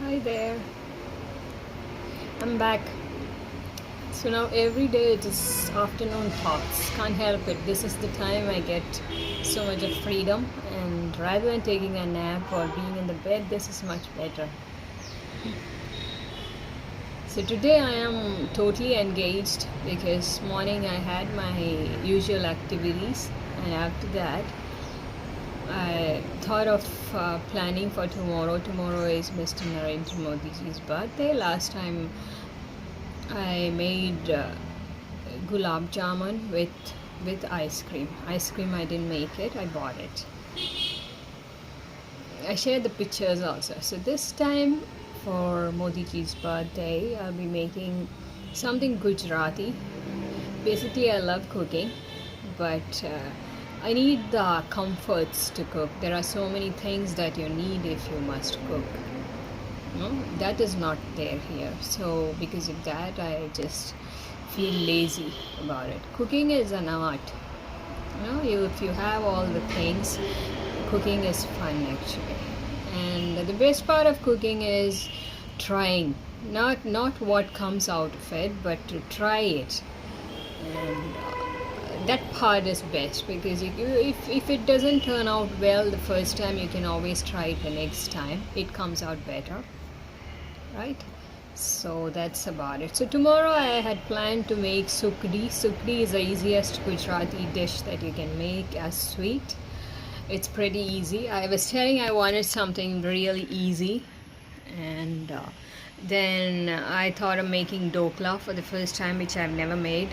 Hi there, I'm back. So now every day it is afternoon thoughts. Can't help it. This is the time I get so much of freedom, and rather than taking a nap or being in the bed, this is much better. So today I am totally engaged because morning I had my usual activities, and after that I thought of planning for tomorrow. Tomorrow is Mr. Narendra Modi's birthday. Last time I made gulab jamun with ice cream. Ice cream I didn't make it. I bought it. I shared the pictures also. So this time for Modi ji's birthday, I'll be making something Gujarati. Basically, I love cooking, but I need the comforts to cook. There are so many things that you need if you must cook. No, that is not there here. So because of that, I just feel lazy about it. Cooking is an art. If you have all the things, cooking is fun actually. And the best part of cooking is trying. Not what comes out of it, but to try it. And that part is best because if it doesn't turn out well the first time, you can always try it the next time. It comes out better, right? So that's about it. So tomorrow I had planned to make sukdi. Sukdi is the easiest Gujarati dish that you can make as sweet. It's pretty easy. I was telling I wanted something really easy, and then I thought of making dokla for the first time, which I've never made.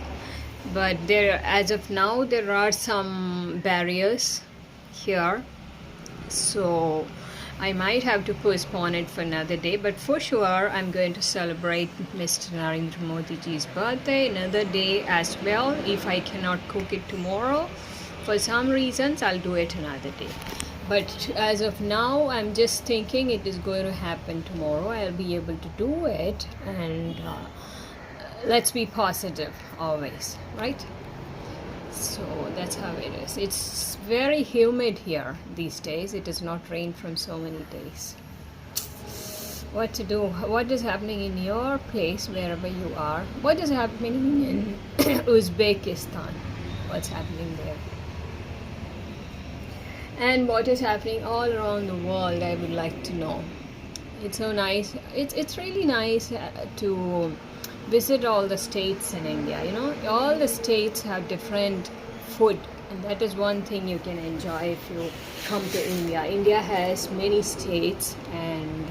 But as of now, there are some barriers here, so I might have to postpone it for another day. But for sure, I'm going to celebrate Mr. Narendra Modi's birthday another day as well. If I cannot cook it tomorrow, for some reasons, I'll do it another day. But as of now, I'm just thinking it is going to happen tomorrow. I'll be able to do it, and let's be positive always, right? So that's how it is. It's very humid here these days. It has not rained from so many days. What to do? What is happening in your place, wherever you are? What is happening in Uzbekistan? What's happening there? And what is happening all around the world, I would like to know. It's so nice. It's really nice to visit all the states in India. All the states have different food, and that is one thing you can enjoy if you come to India. India has many states, and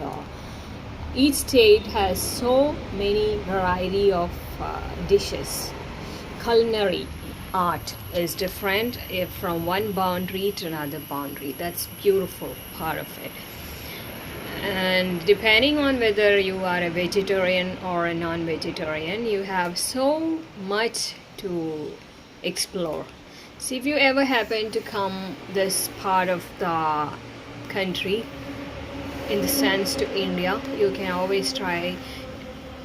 each state has so many variety of dishes. Culinary art is different from one boundary to another boundary. That's beautiful part of it. And depending on whether you are a vegetarian or a non-vegetarian, you have so much to explore. So if you ever happen to come this part of the country, in the sense to India, you can always try.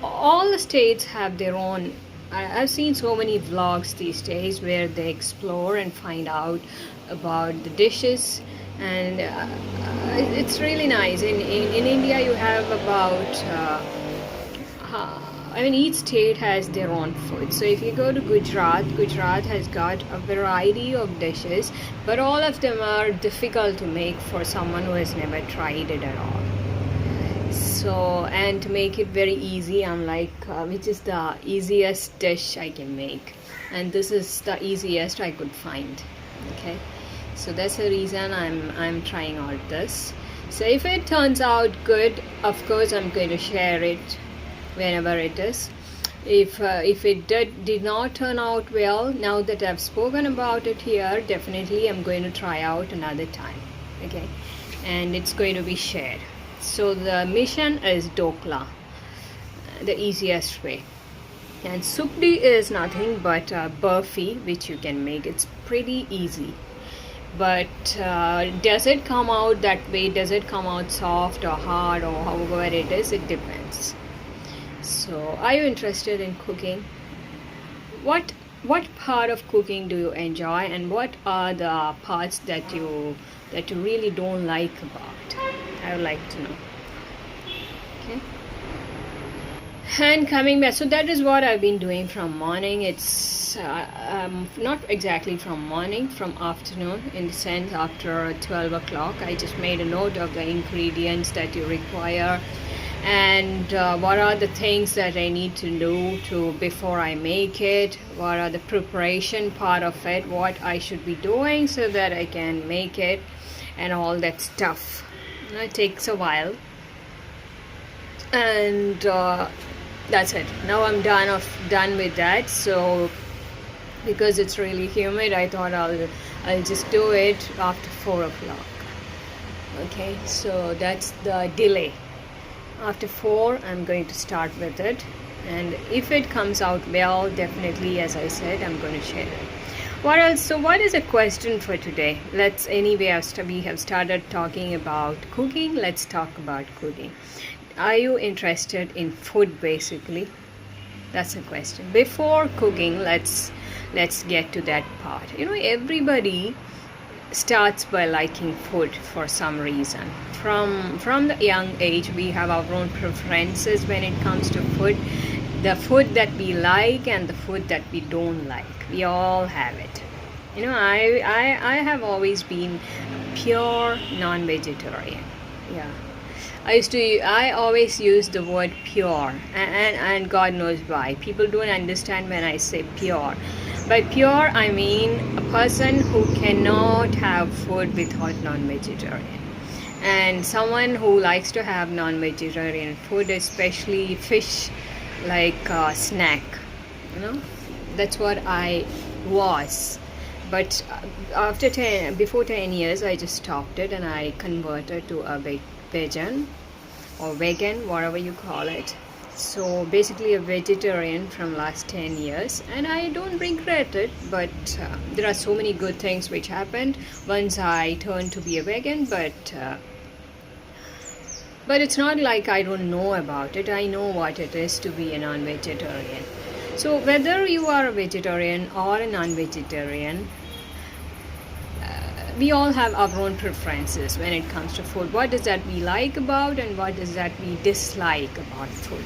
All the states have their own. I've seen so many vlogs these days where they explore and find out about the dishes, and it's really nice. In India, you have about each state has their own food. So if you go to Gujarat has got a variety of dishes, but all of them are difficult to make for someone who has never tried it at all. So, and to make it very easy, I'm like, which is the easiest dish I can make? And this is the easiest I could find. Okay, so that's the reason I'm trying out this. So if it turns out good, of course I'm going to share it whenever it is. If it did not turn out well, now that I've spoken about it here, definitely I'm going to try out another time. Okay, and it's going to be shared. So the mission is dokla, the easiest way. And sukdi is nothing but burfi, which you can make. It's pretty easy. But does it come out that way? Does it come out soft or hard or however it is? It depends. So are you interested in cooking? What part of cooking do you enjoy, and what are the parts that you really don't like about? I would like to know. Okay. And coming back, so that is what I've been doing from morning. It's not exactly from morning, from afternoon, in the sense after 12 o'clock. I just made a note of the ingredients that you require, and what are the things that I need to do to before I make it, what are the preparation part of it, what I should be doing so that I can make it, and all that stuff. It takes a while, and that's it. Now I'm done with that. So because it's really humid, I thought I'll just do it after 4 o'clock. Okay, so that's the delay. After 4 I'm going to start with it, and if it comes out well, definitely, as I said, I'm going to share it. What else? So what is a question for today? We have started talking about cooking. Let's talk about cooking. Are you interested in food, basically? That's a question. Before cooking, let's get to that part. Everybody starts by liking food for some reason. From the young age, we have our own preferences when it comes to food. The food that we like and the food that we don't like. We all have it. I have always been pure non-vegetarian. Yeah. I always use the word pure, and God knows why. People don't understand when I say pure. By pure, I mean a person who cannot have food without non-vegetarian. And someone who likes to have non-vegetarian food, especially fish, like a snack. That's what I was. But before 10 years, I just stopped it and I converted to a vegan or vegan, whatever you call it. So basically a vegetarian from last 10 years, and I don't regret it, but there are so many good things which happened once I turned to be a vegan, but it's not like I don't know about it. I know what it is to be a non-vegetarian. So whether you are a vegetarian or a non-vegetarian, we all have our own preferences when it comes to food. What is that we like about and what is that we dislike about food?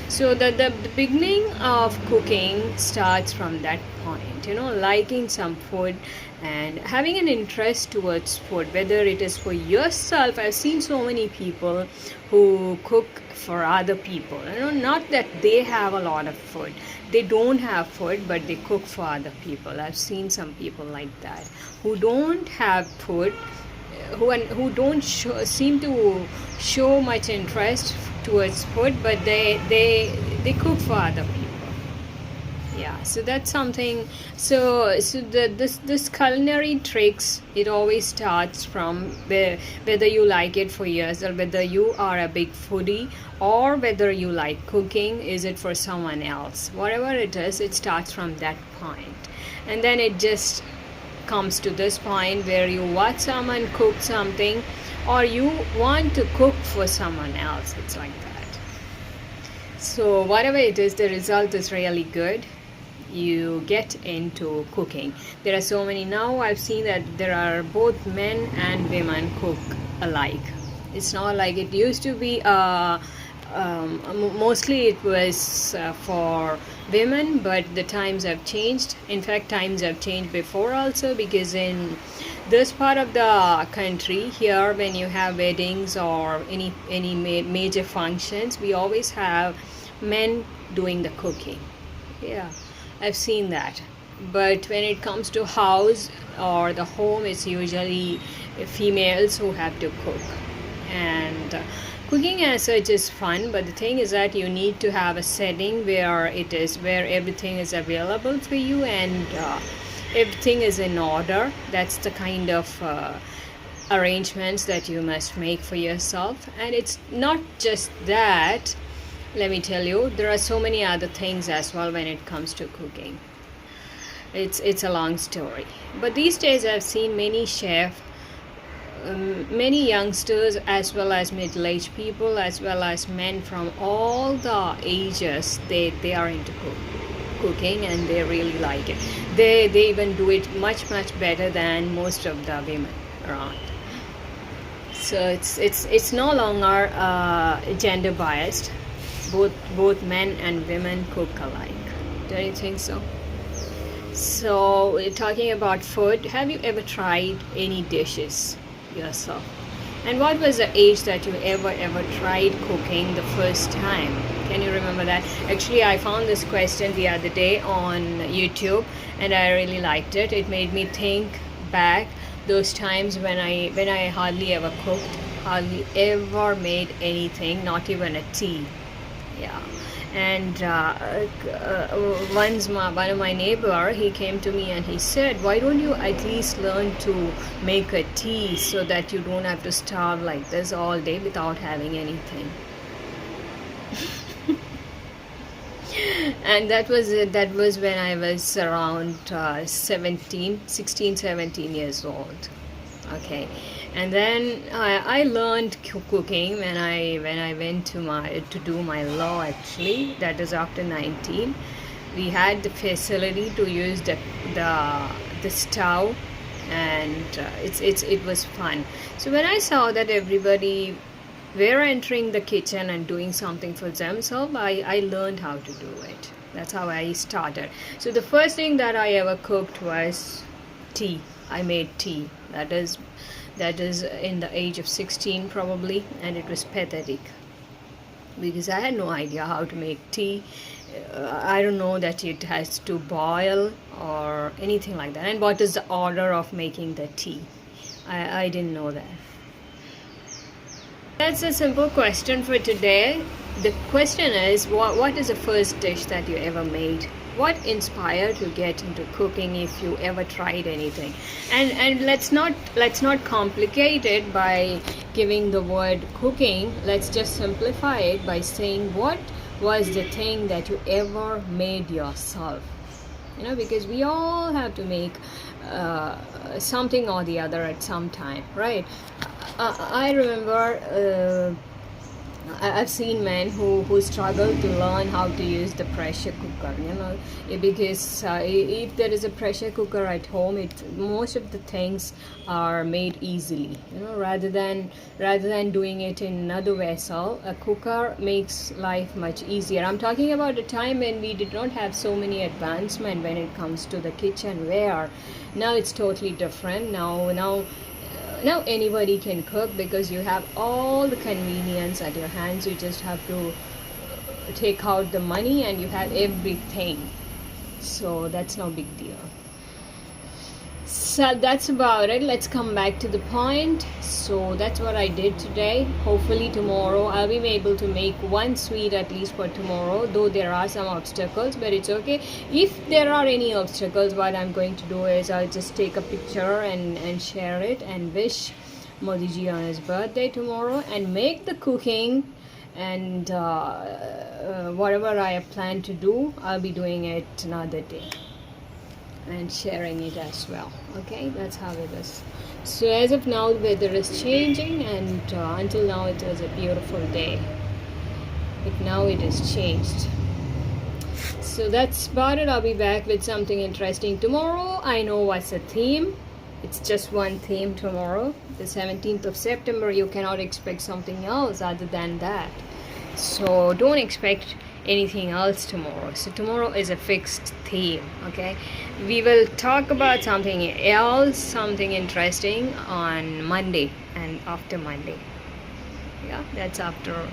So the beginning of cooking starts from that point, liking some food and having an interest towards food, whether it is for yourself. I've seen so many people who cook for other people, not that they have a lot of food. They don't have food, but they cook for other people. I've seen some people like that who don't have food, who don't seem to show much interest towards food, but they cook for other people. Yeah, so that's something. This culinary tricks, it always starts from whether you like it for yourself, whether you are a big foodie, or whether you like cooking. Is it for someone else? Whatever it is, it starts from that point, and then it just comes to this point where you watch someone cook something, or you want to cook for someone else. It's like that. So whatever it is, the result is really good. You get into cooking. There are so many now. I've seen that there are both men and women cook alike. It's not like it used to be. Mostly it was for women, but the times have changed. In fact, times have changed before also, because in this part of the country here, when you have weddings or any major functions, we always have men doing the cooking. Yeah, I've seen that. But when it comes to house or the home, it's usually females who have to cook. And cooking as such is fun, but the thing is that you need to have a setting where everything is available for you, and everything is in order. That's the kind of arrangements that you must make for yourself. And it's not just that. Let me tell you, there are so many other things as well when it comes to cooking. It's a long story. But these days I've seen many chefs, many youngsters, as well as middle-aged people, as well as men from all the ages. They are into cooking, and they really like it. They even do it much better than most of the women around. So it's no longer gender biased. Both men and women cook alike. Don't you think so? So we're talking about food. Have you ever tried any dishes yourself? And what was the age that you ever tried cooking the first time? Can you remember that? Actually, I found this question the other day on YouTube, and I really liked it. It made me think back those times when I hardly ever cooked, hardly ever made anything, not even a tea. Yeah. And once one of my neighbor, he came to me and he said, why don't you at least learn to make a tea so that you don't have to starve like this all day without having anything. And that was when I was around 16, 17 years old. Okay. And then I learned cooking when I went to do my law. Actually, that is after 19. We had the facility to use the stove, and it was fun. So when I saw that everybody were entering the kitchen and doing something for themselves, I learned how to do it. That's how I started. So the first thing that I ever cooked was tea. I made tea. That is in the age of 16 probably, and it was pathetic because I had no idea how to make tea. I don't know that it has to boil or anything like that. And what is the order of making the tea? I didn't know that. That's a simple question for today. The question is, what is the first dish that you ever made? What inspired you to get into cooking, if you ever tried anything? And let's not complicate it by giving the word cooking. Let's just simplify it by saying, what was the thing that you ever made yourself? Because we all have to make something or the other at some time, right? I remember I've seen men who struggle to learn how to use the pressure cooker, because if there is a pressure cooker at home, most of the things are made easily, rather than doing it in another vessel. A cooker makes life much easier. I'm talking about a time when we did not have so many advancement when it comes to the kitchenware. Now it's totally different. Now anybody can cook because you have all the convenience at your hands. You just have to take out the money and you have everything. So that's no big deal. So that's about it. Let's come back to the point. So that's what I did today. Hopefully tomorrow I'll be able to make one sweet at least for tomorrow, though there are some obstacles, but it's okay. If there are any obstacles, what I'm going to do is I'll just take a picture and share it and wish Modi ji on his birthday tomorrow and make the cooking, and whatever I have planned to do, I'll be doing it another day and sharing it as well. Okay, that's how it is. So as of now, the weather is changing, and until now it was a beautiful day, but now it is changed. So that's about it. I'll be back with something interesting tomorrow. I know what's the theme. It's just one theme tomorrow, the 17th of September. You cannot expect something else other than that. So don't expect anything else tomorrow. So tomorrow is a fixed theme. Okay, we will talk about something else, something interesting on Monday and after Monday. Yeah, that's after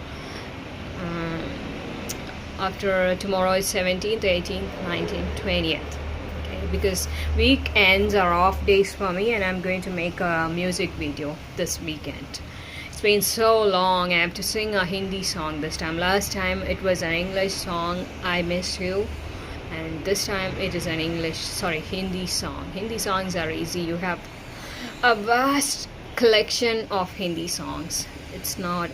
tomorrow is 17th, 18th, 19th, 20th. Okay, because weekends are off days for me, and I'm going to make a music video this weekend. It's been so long. I have to sing a Hindi song this time. Last time it was an English song, I Miss You, and this time it is an Hindi song. Hindi songs are easy. You have a vast collection of Hindi songs. It's not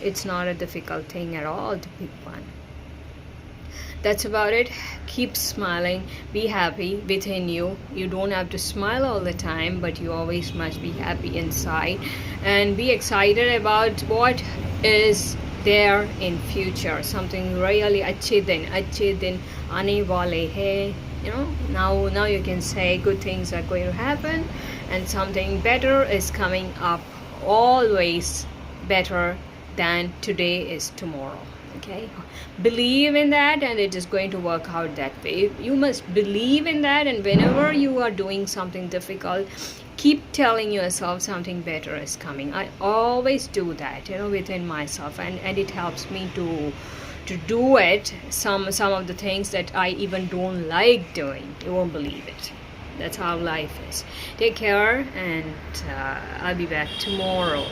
a difficult thing at all to pick one. That's about it. Keep smiling. Be happy within you. You don't have to smile all the time, but you always must be happy inside. And be excited about what is there in future. Something really अच्छे दिन आने वाले हैं. Now you can say good things are going to happen, and something better is coming up always better than today is tomorrow. Okay, believe in that, and it is going to work out that way. You must believe in that, and whenever you are doing something difficult, keep telling yourself something better is coming. I always do that, within myself, and it helps me to do it. Some of the things that I even don't like doing, you won't believe it. That's how life is. Take care, and I'll be back tomorrow.